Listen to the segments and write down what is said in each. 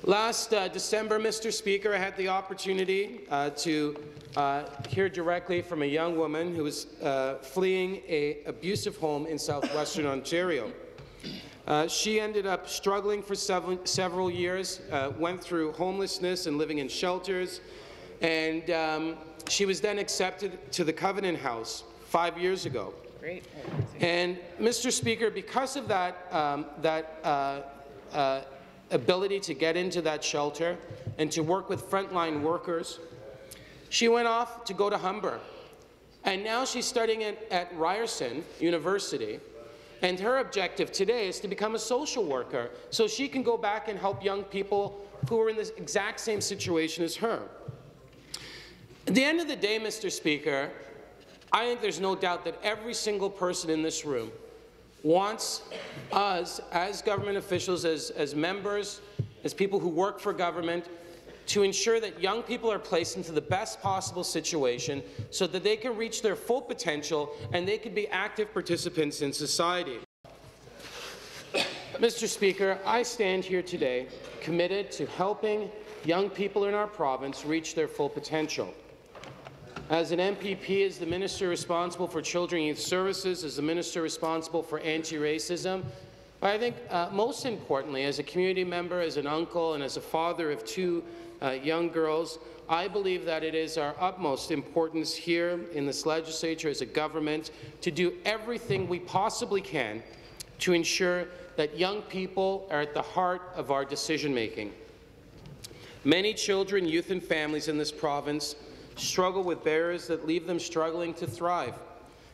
Last December, Mr. Speaker, I had the opportunity to hear directly from a young woman who was fleeing an abusive home in southwestern Ontario. She ended up struggling for several years, went through homelessness and living in shelters, and she was then accepted to the Covenant House 5 years ago. Great. And, Mr. Speaker, because of that, ability to get into that shelter and to work with frontline workers, she went off to go to Humber. And now she's studying at Ryerson University, and her objective today is to become a social worker so she can go back and help young people who are in this exact same situation as her. At the end of the day, Mr. Speaker, I think there's no doubt that every single person in this room wants us, as government officials, as members, as people who work for government, to ensure that young people are placed into the best possible situation so that they can reach their full potential and they can be active participants in society. Mr. Speaker, I stand here today committed to helping young people in our province reach their full potential. As an MPP, as the Minister responsible for Children and Youth Services, as the Minister responsible for anti-racism, but I think most importantly, as a community member, as an uncle, and as a father of two young girls, I believe that it is our utmost importance here in this legislature as a government to do everything we possibly can to ensure that young people are at the heart of our decision-making. Many children, youth and families in this province struggle with barriers that leave them struggling to thrive.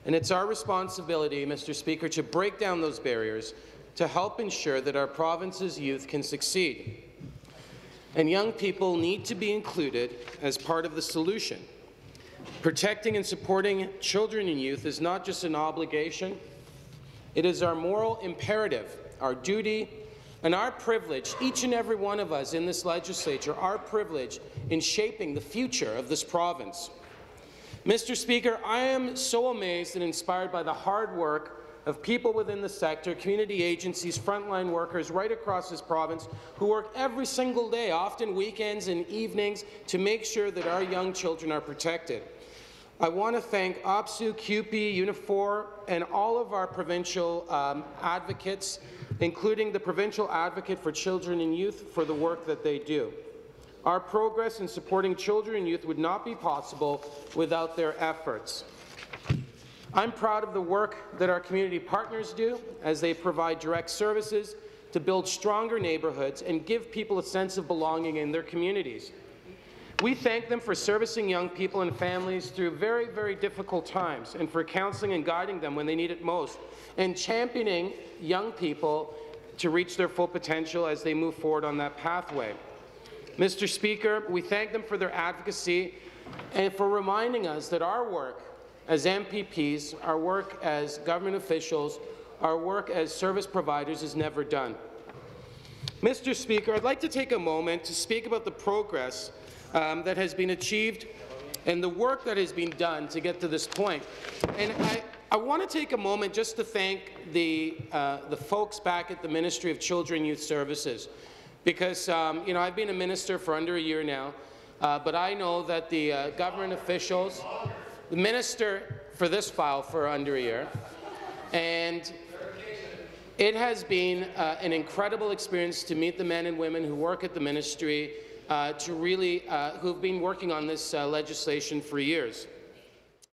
And it's our responsibility, Mr. Speaker, to break down those barriers to help ensure that our province's youth can succeed. And young people need to be included as part of the solution. Protecting and supporting children and youth is not just an obligation, it is our moral imperative, our duty, and our privilege, each and every one of us in this legislature, our privilege in shaping the future of this province. Mr. Speaker, I am so amazed and inspired by the hard work of people within the sector, community agencies, frontline workers right across this province who work every single day, often weekends and evenings, to make sure that our young children are protected. I want to thank OPSU, CUPE, Unifor, and all of our provincial advocates, including the Provincial Advocate for Children and Youth, for the work that they do. Our progress in supporting children and youth would not be possible without their efforts. I'm proud of the work that our community partners do as they provide direct services to build stronger neighbourhoods and give people a sense of belonging in their communities. We thank them for servicing young people and families through very, very difficult times and for counseling and guiding them when they need it most, and championing young people to reach their full potential as they move forward on that pathway. Mr. Speaker, we thank them for their advocacy and for reminding us that our work as MPPs, our work as government officials, our work as service providers is never done. Mr. Speaker, I'd like to take a moment to speak about the progress that has been achieved and the work that has been done to get to this point. And I want to take a moment just to thank the folks back at the Ministry of Children and Youth Services, because you know, I've been a minister for under a year now, but I know that the government officials, the minister for this file for under a year, and it has been an incredible experience to meet the men and women who work at the ministry, who've been working on this legislation for years.